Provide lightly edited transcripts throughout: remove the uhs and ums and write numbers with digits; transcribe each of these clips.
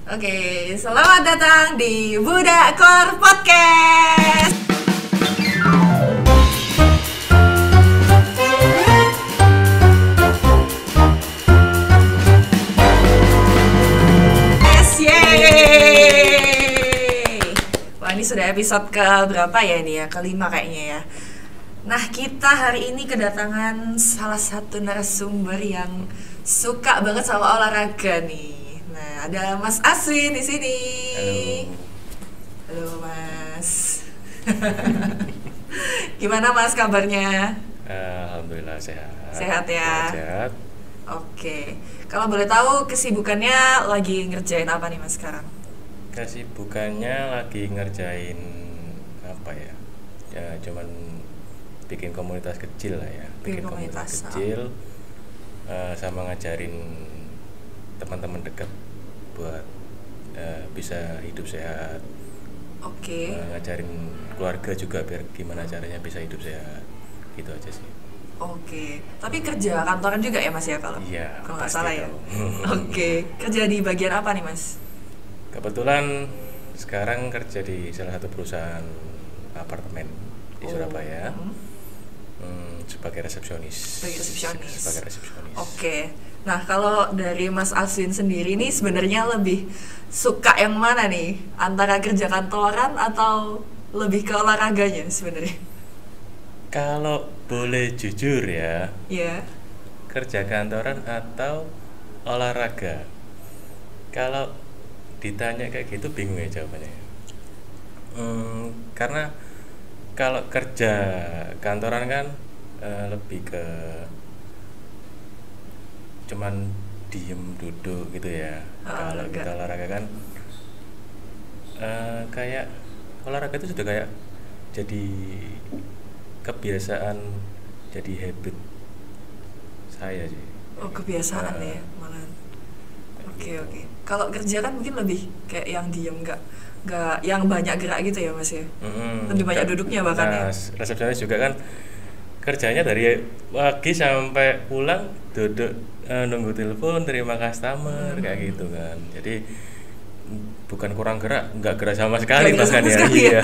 Oke, selamat datang di Budak Core Podcast. Yes, yeay. Wah, ini sudah episode ke berapa ya ini ya? Kelima kayaknya ya. Nah, kita hari ini kedatangan salah satu narasumber yang suka banget sama olahraga nih. Nah, ada Mas Aswin di sini. Halo. Halo, Mas. Gimana Mas kabarnya? Alhamdulillah sehat. Sehat ya? Sehat. Oke. Kalau boleh tahu kesibukannya lagi ngerjain apa nih Mas sekarang? Kesibukannya lagi ngerjain apa ya? Ya cuman bikin komunitas kecil lah ya. Bikin komunitas kecil sama ngajarin teman-teman dekat buat bisa hidup sehat. Oke. Ngajarin keluarga juga biar gimana caranya bisa hidup sehat. Gitu aja sih. Oke. Tapi kerja kantoran juga ya Mas ya kalau? Iya. Kalau nggak pasti salah ya. dong. Oke. Kerja di bagian apa nih Mas? Kebetulan sekarang kerja di salah satu perusahaan apartemen di Surabaya. Sebagai resepsionis. Sebagai resepsionis. Oke. Nah, kalau dari Mas Aswin sendiri nih sebenarnya lebih suka yang mana nih? Antara kerja kantoran atau lebih ke olahraganya sebenarnya? Kalau boleh jujur ya, Iya. kerja kantoran atau olahraga. Kalau ditanya kayak gitu bingung ya jawabannya. Karena kalau kerja kantoran kan lebih ke cuman diem duduk gitu ya. Kalau kita olahraga kan kayak olahraga itu sudah kayak jadi kebiasaan, jadi habit saya sih. Oh, kebiasaan ya malah. Oke. Kalau kerja kan mungkin lebih kayak yang diem, nggak yang banyak gerak gitu ya Mas ya. Lebih banyak duduknya bahkan ya. Resepsionis juga kan kerjanya dari pagi sampai pulang duduk nunggu telepon, terima customer kayak gitu kan. Jadi bukan kurang gerak, nggak gerak sama sekali bahkan ya. Iya.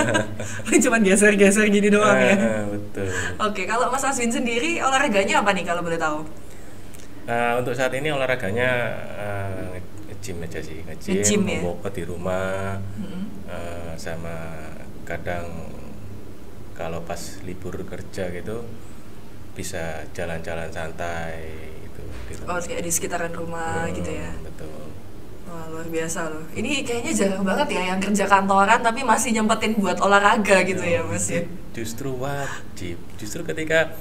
Cuman geser-geser gini doang ya. Betul. Oke, kalau Mas Aswin sendiri olahraganya apa nih kalau boleh tahu? Untuk saat ini olahraganya nge-gym aja sih, Nge-gym ya? workout di rumah, sama kadang kalau pas libur kerja gitu bisa jalan-jalan santai gitu di rumah. Oh, kayak di sekitaran rumah gitu ya. Betul. Wah, luar biasa loh. Ini kayaknya jarang banget ya yang kerja kantoran tapi masih nyempetin buat olahraga gitu ya Mas ya. Justru wajib. Justru ketika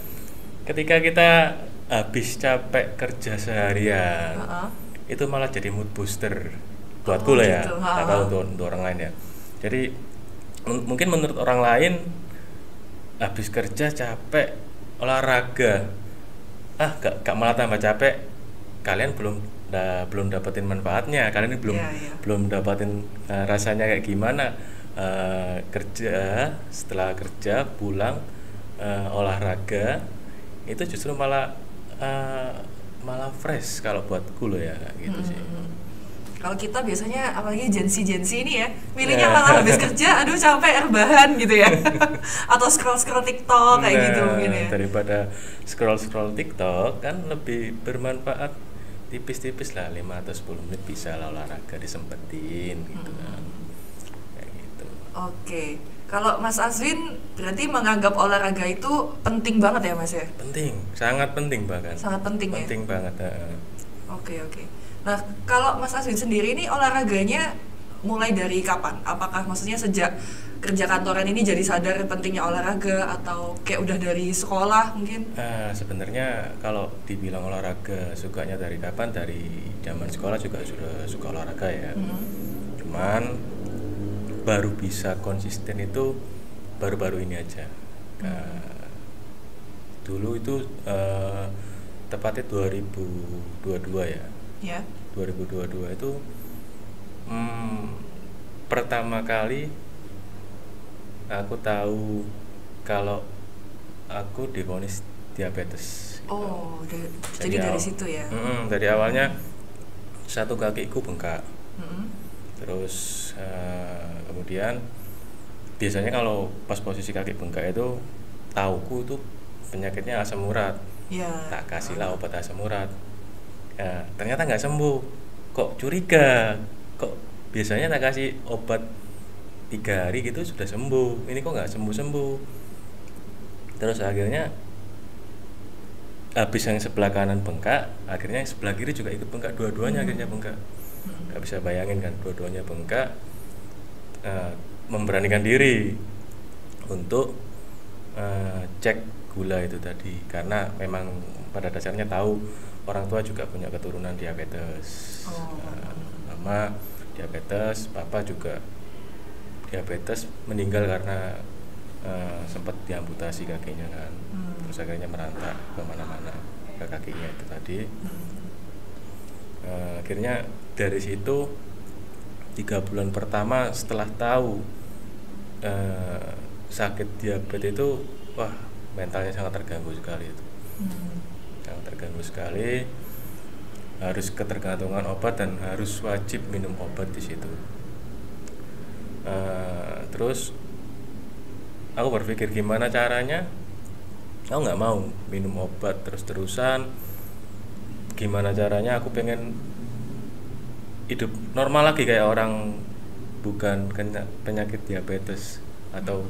kita habis capek kerja seharian, itu malah jadi mood booster buatku lah ya. Gitu. Nggak tahu untuk orang lain ya. Jadi mungkin menurut orang lain habis kerja capek olahraga, gak malah tambah capek. Kalian belum dapetin manfaatnya. Kalian ini belum dapetin rasanya kayak gimana kerja, setelah kerja pulang olahraga itu justru malah fresh kalau buatku loh ya gitu sih. Kalau kita biasanya apalagi Gen Z ini ya, milihnya malah habis kerja, aduh capek rebahan gitu ya. Atau scroll TikTok kayak gitu mungkin ya. Daripada scroll TikTok kan lebih bermanfaat, tipis-tipis lah 5 atau 10 menit bisa lah olahraga disempetin gitu kan. Kayak gitu. Oke. Kalau Mas Aswin berarti menganggap olahraga itu penting banget ya Mas ya? Penting, sangat penting bahkan. Sangat penting ya? Penting banget. Oke. Nah, kalau Mas Aswin sendiri ini olahraganya mulai dari kapan? Apakah maksudnya sejak kerja kantoran ini jadi sadar pentingnya olahraga atau kayak udah dari sekolah mungkin? Sebenarnya kalau dibilang olahraga sukanya dari kapan? Dari zaman sekolah juga sudah suka olahraga ya. Cuman baru bisa konsisten itu baru-baru ini aja. Dulu itu tepatnya 2022 ya. Ya. 2022 itu pertama kali aku tahu kalau aku divonis diabetes. Oh, jadi dari situ ya. Dari awalnya satu kakiku bengkak. kemudian biasanya kalau pas posisi kaki bengkak itu tauku itu penyakitnya asam urat. Ya. Tak kasihlah obat asam urat. Ya, ternyata nggak sembuh. Kok curiga? Kok biasanya tak kasih obat 3 hari gitu sudah sembuh. Ini kok nggak sembuh-sembuh. Terus akhirnya habis yang sebelah kanan bengkak, akhirnya yang sebelah kiri juga ikut bengkak. Dua-duanya akhirnya bengkak. Nggak bisa bayangin kan, dua-duanya bengkak. Memberanikan diri untuk cek gula itu tadi, karena memang pada dasarnya tahu orang tua juga punya keturunan diabetes. Mama diabetes, papa juga diabetes, meninggal karena sempat diamputasi kakinya kan. Terus akhirnya merantak kemana-mana ke kakinya itu tadi. Akhirnya dari situ 3 bulan pertama setelah tahu sakit diabetes itu, wah, mentalnya sangat terganggu sekali itu. Sangat terganggu sekali, harus ketergantungan obat dan harus wajib minum obat di situ. Terus aku berpikir gimana caranya, aku nggak mau minum obat terus-terusan. Gimana caranya aku pengen hidup normal lagi kayak orang bukan kena penyakit diabetes atau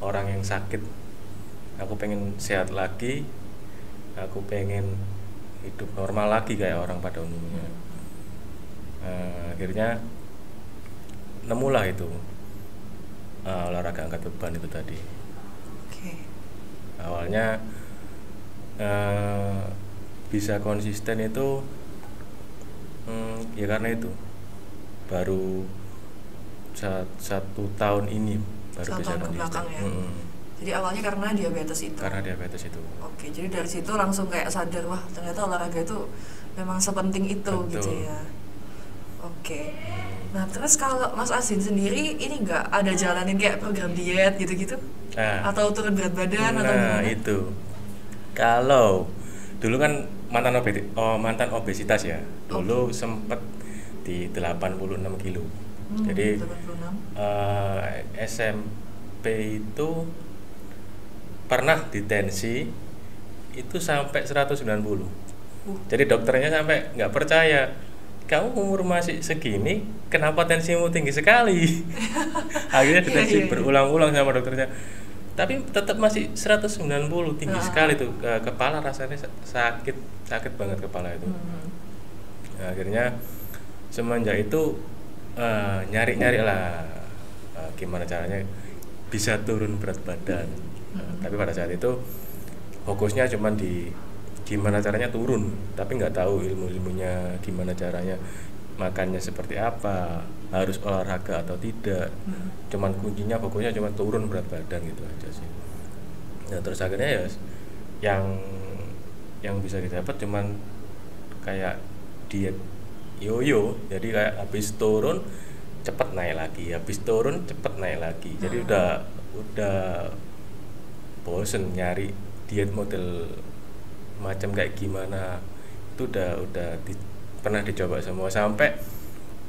orang yang sakit. Aku pengen sehat lagi, aku pengen hidup normal lagi kayak orang pada umumnya. Akhirnya nemulah itu olahraga angkat beban itu tadi. Awalnya bisa konsisten itu ya karena itu baru 1 tahun ini baru bisa konsisten. Jadi awalnya karena diabetes itu. Karena diabetes itu. Oke, jadi dari situ langsung kayak sadar, wah ternyata olahraga itu memang sepenting itu. Betul. Gitu ya. Oke. Nah terus kalau Mas Azin sendiri ini nggak ada jalanin kayak program diet gitu-gitu? Atau turun berat badan atau gimana? Nah itu, kalau dulu kan mantan obesitas ya, dulu sempet di 86 kilo. Jadi 86. SMP itu pernah ditensi itu sampai 190. Jadi dokternya sampai nggak percaya, kamu umur masih segini, kenapa tensimu tinggi sekali? Akhirnya ditensi berulang-ulang sama dokternya, tapi tetap masih 190, tinggi sekali tuh. Kepala rasanya sakit banget kepala itu. Nah, akhirnya semenjak itu nyari-nyari lah gimana caranya bisa turun berat badan. Tapi pada saat itu fokusnya cuma di gimana caranya turun, tapi nggak tahu ilmu-ilmunya, gimana caranya makannya seperti apa, harus olahraga atau tidak. Cuman kuncinya fokusnya cuma turun berat badan gitu aja sih. Nah terus akhirnya ya yang bisa didapat cuman kayak diet yoyo, jadi kayak habis turun cepet naik lagi, habis turun cepet naik lagi. Jadi udah bosen nyari diet model macam kayak gimana. Itu udah pernah dicoba semua, sampai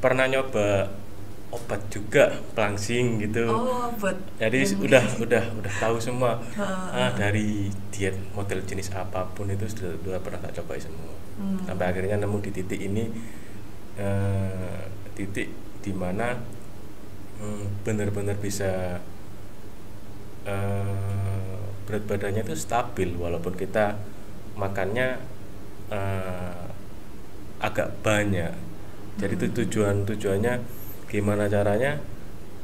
pernah nyoba obat juga, pelangsing gitu. Obat. Jadi udah tahu semua. Dari diet model jenis apapun itu sudah pernah tak coba semua. Sampai akhirnya nemu di titik ini, titik dimana benar-benar bisa berat badannya itu stabil walaupun kita makannya agak banyak. Jadi itu tujuannya gimana caranya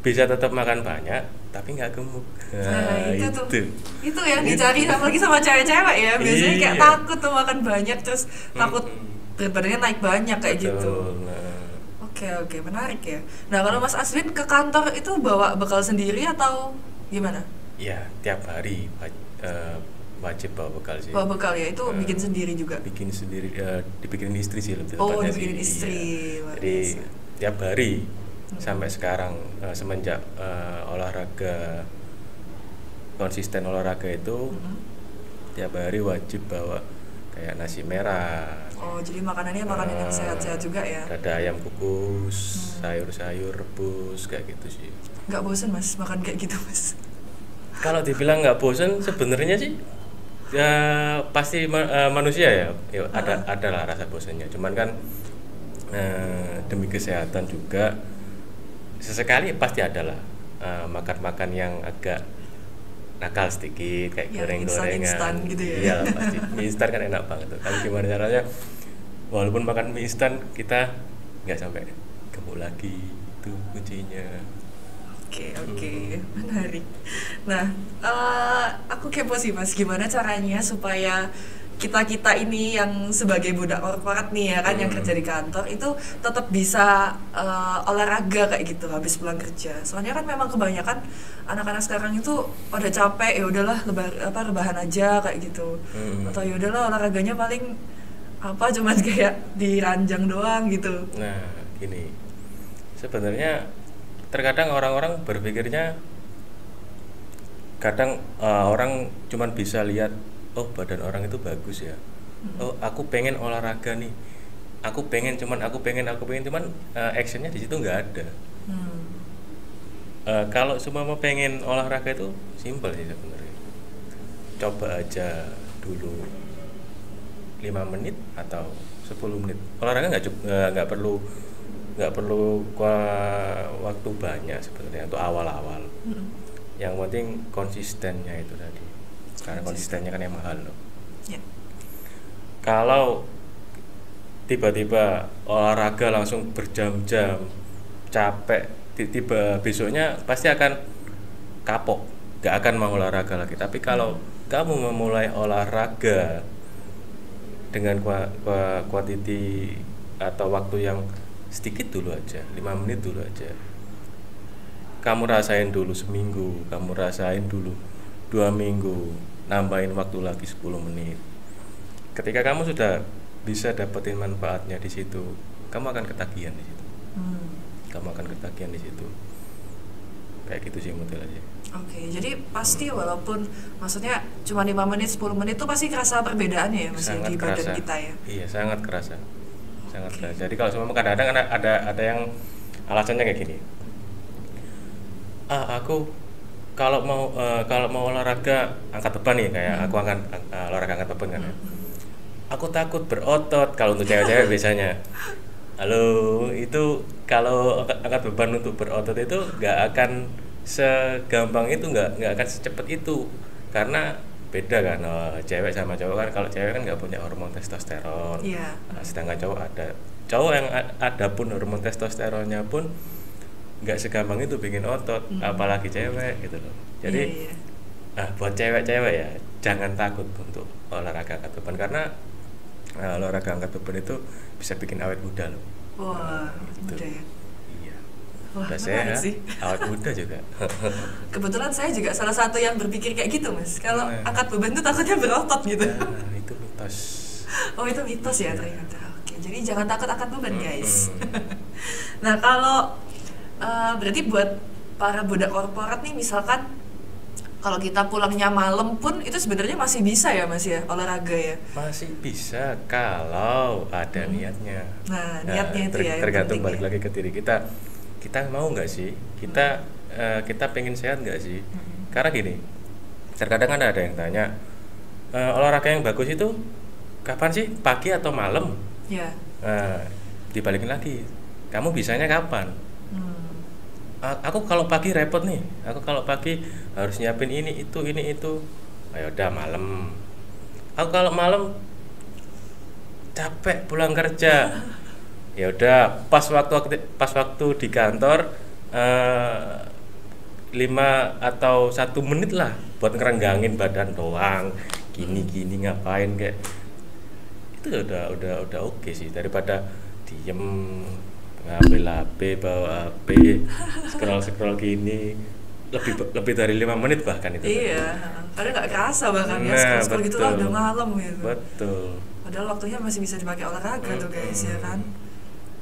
bisa tetap makan banyak tapi nggak gemuk. Itu yang dicari apalagi sama cewek-cewek ya. Biasanya kayak takut tuh makan banyak, terus takut berat badannya naik banyak kayak gitu. Oke, menarik ya. Nah kalau Mas Aswin ke kantor itu bawa bekal sendiri atau gimana? Iya, tiap hari wajib bawa bekal sih. Bawa bekal ya, itu bikin sendiri juga? Bikin sendiri, dibikinin istri sih lebih tepatnya. Dibikinin istri. Iya. Jadi tiap hari sampai sekarang, semenjak konsisten olahraga itu tiap hari wajib bawa kayak nasi merah, Oh, jadi makanannya makanan yang sehat-sehat juga ya. dada ayam kukus, sayur-sayur rebus kayak gitu sih. Nggak bosen mas makan kayak gitu mas? Kalau dibilang nggak bosen sebenarnya sih ya pasti manusia ya, ada lah rasa bosannya. Cuman kan demi kesehatan juga sesekali pasti ada lah makan-makan yang agak nakal sedikit kayak Ya, goreng-gorengan. instan gitu ya. Iya pasti. Mie instan kan enak banget tuh. Tapi gimana caranya? Walaupun makan mie instan kita nggak sampai gemuk lagi, itu kuncinya. Oke, menarik. Nah, aku kepo sih mas, gimana caranya supaya kita ini yang sebagai budak korporat nih ya kan, yang kerja di kantor itu tetap bisa olahraga kayak gitu habis pulang kerja. Soalnya kan memang kebanyakan anak-anak sekarang itu pada capek, ya udahlah rebahan aja kayak gitu. Atau ya udahlah olahraganya paling cuman kayak di ranjang doang gitu. Nah, gini. Sebenarnya terkadang orang-orang berpikirnya kadang orang cuman bisa lihat oh badan orang itu bagus ya, oh aku pengen olahraga nih, aku pengen cuman actionnya di situ nggak ada. Kalau semua mau pengen olahraga itu simpel sih sebenarnya, coba aja dulu 5 menit atau 10 menit olahraga, nggak perlu waktu banyak sebenarnya untuk awal-awal. Yang penting konsistennya itu tadi, karena konsistennya kan yang mahal loh. Kalau tiba-tiba olahraga langsung berjam-jam capek, tiba besoknya pasti akan kapok, gak akan mau olahraga lagi. Tapi kalau kamu memulai olahraga dengan quantity atau waktu yang sedikit dulu aja, 5 menit dulu aja, kamu rasain dulu seminggu, kamu rasain dulu 2 minggu, nambahin waktu lagi 10 menit. Ketika kamu sudah bisa dapetin manfaatnya di situ, kamu akan ketagihan di situ. Kayak gitu sih modelnya. Oke, jadi pasti walaupun maksudnya cuma 5 menit, 10 menit itu pasti kerasa perbedaannya ya mas di badan kita ya. Iya, sangat kerasa. Jadi kalau semua kadang-kadang ada yang alasannya kayak gini. Aku kalau mau olahraga angkat beban nih, kayak aku akan olahraga angkat beban kan ya. Aku takut berotot kalau untuk cewek-cewek biasanya. Halo, itu kalau angkat beban untuk berotot itu nggak akan segampang itu, nggak akan secepat itu, karena beda kan. Cewek sama cowok kan, kalau cewek kan nggak punya hormon testosteron, sedangkan cowok yang ada pun hormon testosteronnya pun nggak segampang itu bikin otot, apalagi cewek gitu loh. Jadi buat cewek-cewek ya jangan takut untuk olahraga angkat beban, karena olahraga angkat beban itu bisa bikin awet muda loh. Wah, gitu. Muda ya. Iya. Wah, udah sehat, awet muda juga. Kebetulan saya juga salah satu yang berpikir kayak gitu mas. Kalau angkat beban tuh takutnya berotot gitu. Itu mitos. Oh, itu mitos ya ternyata. Oke, jadi jangan takut angkat beban guys. Nah, kalau berarti buat para budak korporat nih, misalkan kalau kita pulangnya malam pun itu sebenarnya masih bisa ya mas ya olahraga ya? Masih bisa kalau ada niatnya. Nah, niatnya itu ya tergantung balik lagi ke diri kita. Kita mau nggak sih? Kita pengen sehat nggak sih? Karena gini, terkadang ada yang tanya, olahraga yang bagus itu kapan sih? Pagi atau malam? Ya. Dibalikin lagi, kamu bisanya kapan? Aku kalau pagi repot nih, aku kalau pagi harus nyiapin ini itu, ayo udah malam. Aku kalau malam capek pulang kerja, ya udah pas waktu di kantor 5 atau 1 menit lah buat ngerenggangin badan doang, gini ngapain kayak itu udah oke sih, daripada diem ngambil HP, bawa HP, scroll gini lebih dari 5 menit bahkan itu. Iya, padahal nggak kerasa bahkan ya scroll gitu lah udah malam gitu. Betul. Padahal waktunya masih bisa dipakai olahraga tuh guys ya kan.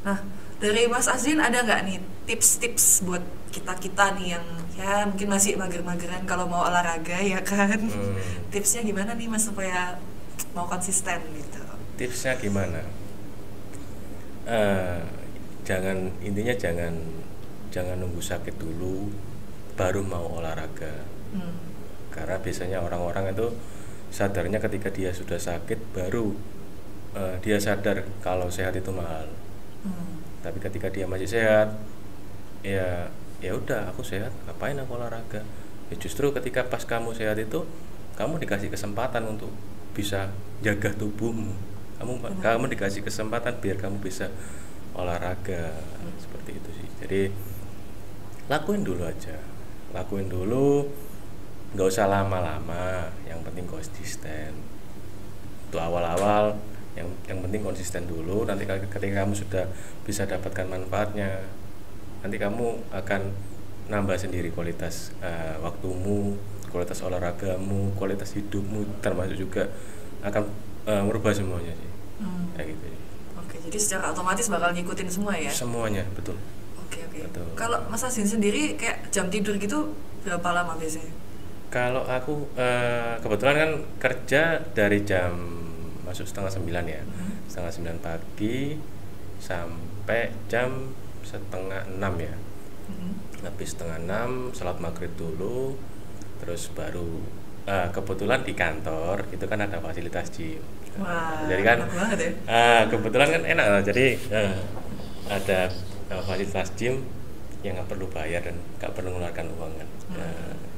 Nah, dari Mas Azrin ada nggak nih tips-tips buat kita nih yang ya mungkin masih mager-mageran kalau mau olahraga ya kan? Tipsnya gimana nih mas supaya mau konsisten gitu. Tipsnya gimana? Intinya jangan nunggu sakit dulu baru mau olahraga. Karena biasanya orang-orang itu sadarnya ketika dia sudah sakit baru dia sadar kalau sehat itu mahal. Tapi ketika dia masih sehat, ya udah aku sehat, ngapain aku olahraga? Ya justru ketika pas kamu sehat itu kamu dikasih kesempatan untuk bisa jaga tubuhmu. Kamu dikasih kesempatan biar kamu bisa olahraga. Seperti itu sih. Jadi lakuin dulu aja. Lakuin dulu, nggak usah lama-lama, yang penting konsisten. Untuk awal-awal yang penting konsisten dulu. Nanti ketika kamu sudah bisa dapatkan manfaatnya, nanti kamu akan nambah sendiri kualitas waktumu, kualitas olahragamu, kualitas hidupmu, termasuk juga akan merubah semuanya sih. Kayak gitu. Oke, jadi secara otomatis bakal ngikutin semua ya? Semuanya, betul. Oke. Kalau Mas Asin sendiri kayak jam tidur gitu berapa lama biasanya? Kalau aku kebetulan kan kerja dari jam masuk 8:30 ya, 5:30 pagi sampai jam 5:30 ya. Habis 5:30 sholat maghrib dulu, terus baru kebetulan di kantor itu kan ada fasilitas gym. Wah, jadi kan enak banget ya? kebetulan kan enak lah. Jadi ada fasilitas gym yang nggak perlu bayar dan nggak perlu mengeluarkan uang kan.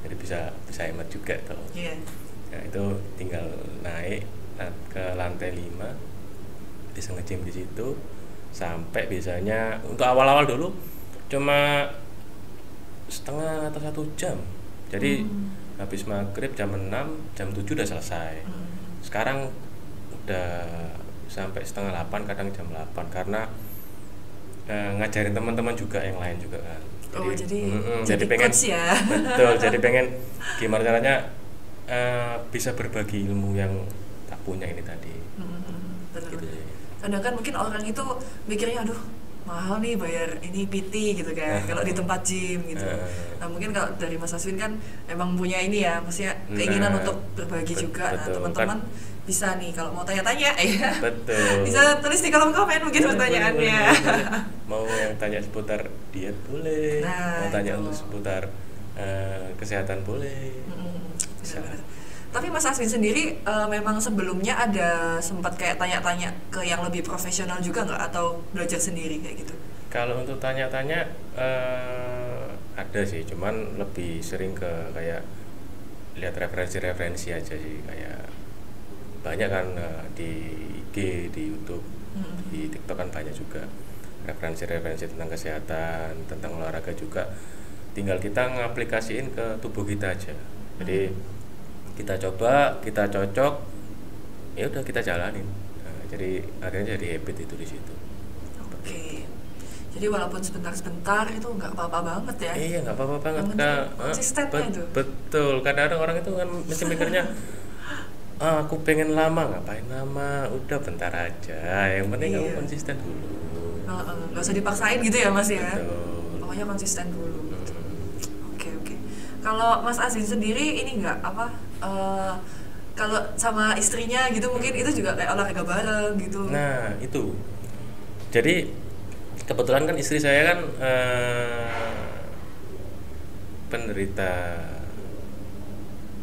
Jadi bisa hemat juga tuh. Nah, itu tinggal naik ke lantai 5, bisa nge-gym di situ sampai biasanya untuk awal-awal dulu cuma setengah atau 1 jam. Jadi habis maghrib jam 6, jam 7 udah selesai. Sekarang udah sampai setengah 8, kadang jam 8 karena ngajarin teman-teman juga yang lain juga kan. Jadi pengen ya. Betul, jadi pengen gimana caranya bisa berbagi ilmu yang tak punya ini tadi. Gitu sih. Kadang kan mungkin orang itu mikirnya aduh mahal nih bayar ini PT gitu kan kalau di tempat gym gitu. Nah mungkin kalau dari Mas Aswin kan emang punya ini ya, maksudnya keinginan untuk berbagi juga. Nah teman-teman bisa nih kalau mau tanya-tanya ya. Betul. Bisa tulis di kolom komen mungkin pertanyaannya. Mau yang tanya seputar diet boleh, mau tanya untuk seputar kesehatan boleh. Bisa. Tapi Mas Aswin sendiri memang sebelumnya ada sempat kayak tanya-tanya ke yang lebih profesional juga nggak, atau belajar sendiri kayak gitu? Kalau untuk tanya-tanya ada sih, cuman lebih sering ke kayak lihat referensi-referensi aja sih, kayak banyak kan di IG, di YouTube, di TikTok kan banyak juga referensi-referensi tentang kesehatan, tentang olahraga juga. Tinggal kita ngaplikasiin ke tubuh kita aja. Jadi kita coba, kita cocok, ya udah kita jalanin. Nah, jadi akhirnya jadi habit itu di situ. Oke. Jadi walaupun sebentar-sebentar itu nggak apa-apa banget ya? Iya, nggak apa-apa banget. Konsistennya itu. Betul. Kadang-kadang orang itu kan mesti mikirnya, aku pengen lama, ngapain lama? Udah bentar aja. Yang penting kamu konsisten dulu. Nggak usah dipaksain gitu ya Mas ya? Betul. Pokoknya konsisten dulu. Oke. Kalau Mas Azin sendiri ini nggak kalau sama istrinya gitu mungkin itu juga kayak olahraga bareng gitu? Nah itu, jadi kebetulan kan istri saya kan penderita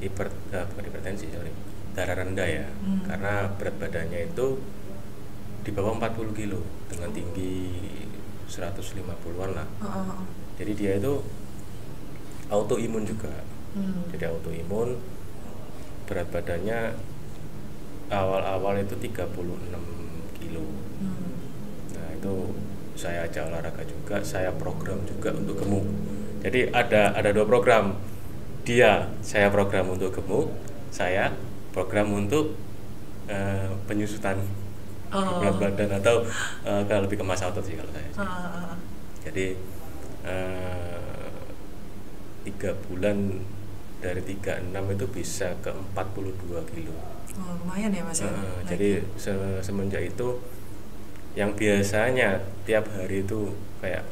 bukan hipertensi, darah rendah ya, karena berat badannya itu di bawah 40 kilo dengan tinggi 150-an lah. Jadi dia itu autoimun juga. Jadi autoimun, berat badannya awal-awal itu 36 kilo. Nah itu saya ajak olahraga juga, saya program juga untuk gemuk. Jadi ada 2 program. Saya program untuk gemuk, saya program untuk penyusutan berat badan atau lebih ke massa otot sih kalau saya. Jadi 3 bulan dari 36 itu bisa ke 42 kilo. Lumayan ya Mas ya. Jadi semenjak itu yang biasanya tiap hari itu kayak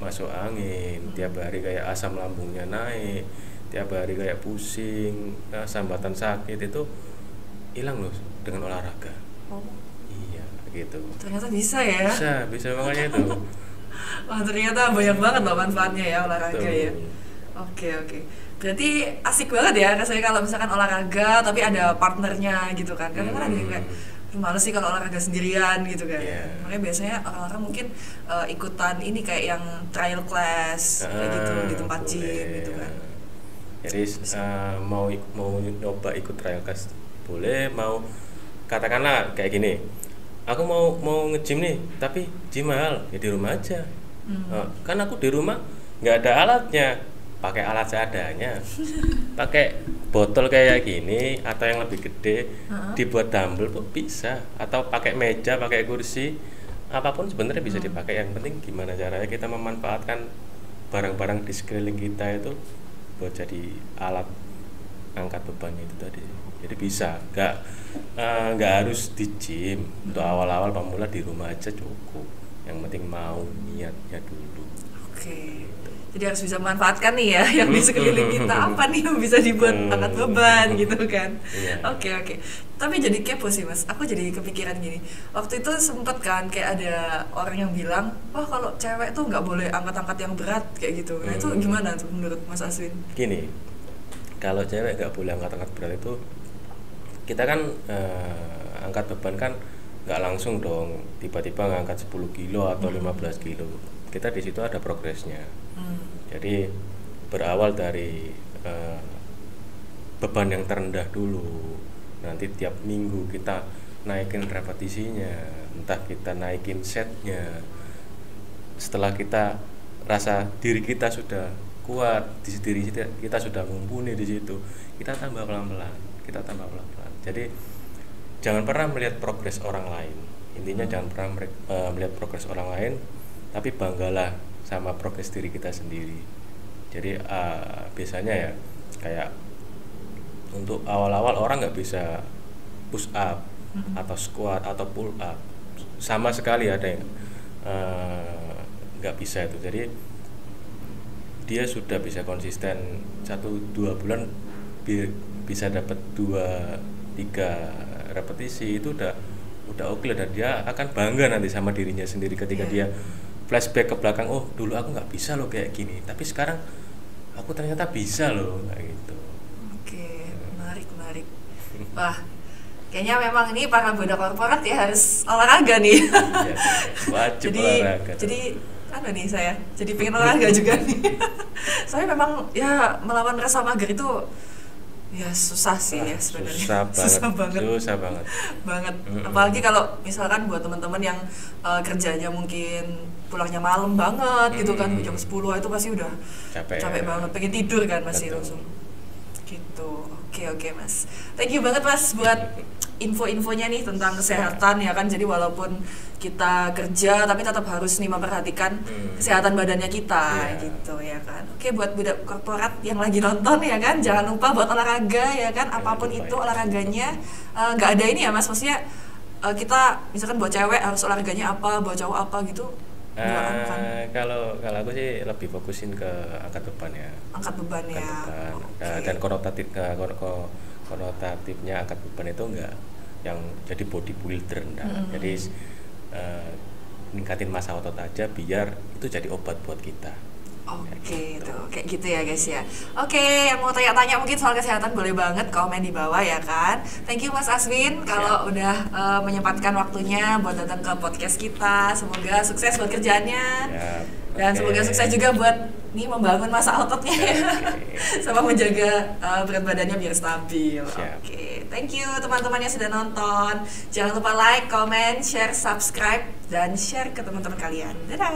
masuk angin, tiap hari kayak asam lambungnya naik, tiap hari kayak pusing, sambatan sakit itu hilang loh dengan olahraga. Oh, Iya, gitu. ternyata bisa ya. Bisa makanya itu. Wah, ternyata banyak banget loh manfaatnya ya olahraga Tuh. ya. Oke. Berarti asik banget ya rasanya kalau misalkan olahraga tapi ada partnernya gitu kan. Karena kan ada yang kayak males sih kalau olahraga sendirian gitu kan. Iya. Makanya biasanya orang-orang mungkin ikutan ini kayak yang trial class kayak gitu di tempat Boleh. gym gitu kan. Jadi mau nyoba ikut trial class boleh, mau katakanlah kayak gini. Aku mau nge-gym nih, tapi gym mahal, ya di rumah aja. Kan aku di rumah nggak ada alatnya, pakai alat seadanya, pakai botol kayak gini atau yang lebih gede, dibuat dumbbell pun bisa, atau pakai meja, pakai kursi, apapun sebenarnya bisa dipakai. Yang penting gimana caranya kita memanfaatkan barang-barang di sekeliling kita itu buat jadi alat angkat bebannya itu tadi. Jadi bisa, nggak harus di gym. Untuk awal-awal pemula di rumah aja cukup. Yang penting mau niatnya dulu. Oke. Jadi harus bisa memanfaatkan nih ya yang di sekeliling kita, apa nih yang bisa dibuat angkat beban gitu kan. Iya. Oke. Tapi jadi kepo sih Mas. Aku jadi kepikiran gini. Waktu itu sempet kan kayak ada orang yang bilang, wah kalau cewek tuh nggak boleh angkat-angkat yang berat kayak gitu. Nah itu gimana tuh menurut Mas Aswin? Gini, kalau cewek nggak boleh angkat-angkat berat itu, kita kan angkat beban kan nggak langsung dong tiba-tiba ngangkat 10 kilo atau 15 kilo. Kita di situ ada progresnya. Jadi berawal dari beban yang terendah dulu. Nanti tiap minggu kita naikin repetisinya, entah kita naikin setnya. Setelah kita rasa diri kita sudah kuat, di diri kita sudah mumpuni di situ, kita tambah pelan-pelan. Jadi jangan pernah melihat progres orang lain. Intinya jangan pernah melihat progres orang lain, tapi banggalah sama progres diri kita sendiri. Jadi biasanya ya kayak untuk awal-awal orang nggak bisa push up atau squat atau pull up sama sekali, ada yang nggak bisa itu. Jadi dia sudah bisa konsisten 1-2 bulan bisa dapat 2-3 repetisi, itu udah oke, dan dia akan bangga nanti sama dirinya sendiri ketika dia flashback ke belakang, oh dulu aku nggak bisa loh kayak gini, tapi sekarang aku ternyata bisa loh kayak gitu. Oke, menarik. Wah, kayaknya memang ini para budak korporat ya harus olahraga nih. Iya, wajib olahraga. Jadi nih saya jadi pengen olahraga juga nih. Soalnya memang ya melawan rasa mager itu ya susah sih ya sebenarnya. Susah banget. Apalagi kalau misalkan buat teman-teman yang kerjanya mungkin pulangnya malam banget gitu kan, jam 10 itu pasti udah capek banget, pengen tidur kan masih langsung gitu. Oke Mas, thank you banget Mas buat info-infonya nih tentang kesehatan ya kan. Jadi walaupun kita kerja tapi tetap harus nih memperhatikan kesehatan badannya kita gitu ya kan. Oke, buat budak korporat yang lagi nonton ya kan, jangan lupa buat olahraga ya kan, apapun itu olahraganya. Nggak ada ini ya Mas, maksudnya kita misalkan buat cewek harus olahraganya apa, buat cowok apa gitu. Kalau aku sih lebih fokusin ke angkat beban ya. Dan konotatifnya angkat beban itu enggak yang jadi bodybuilder, enggak. Jadi ningkatin massa otot aja biar itu jadi obat buat kita. Oke, itu kayak gitu ya guys ya. Oke, yang mau tanya-tanya mungkin soal kesehatan boleh banget komen di bawah ya kan. Thank you Mas Aswin kalau udah menyempatkan waktunya buat datang ke podcast kita. Semoga sukses buat kerjaannya. Dan semoga sukses juga buat nih membangun massa ototnya sama menjaga berat badannya biar stabil. Oke, thank you teman-teman yang sudah nonton. Jangan lupa like, comment, share, subscribe, dan share ke teman-teman kalian. Dadah.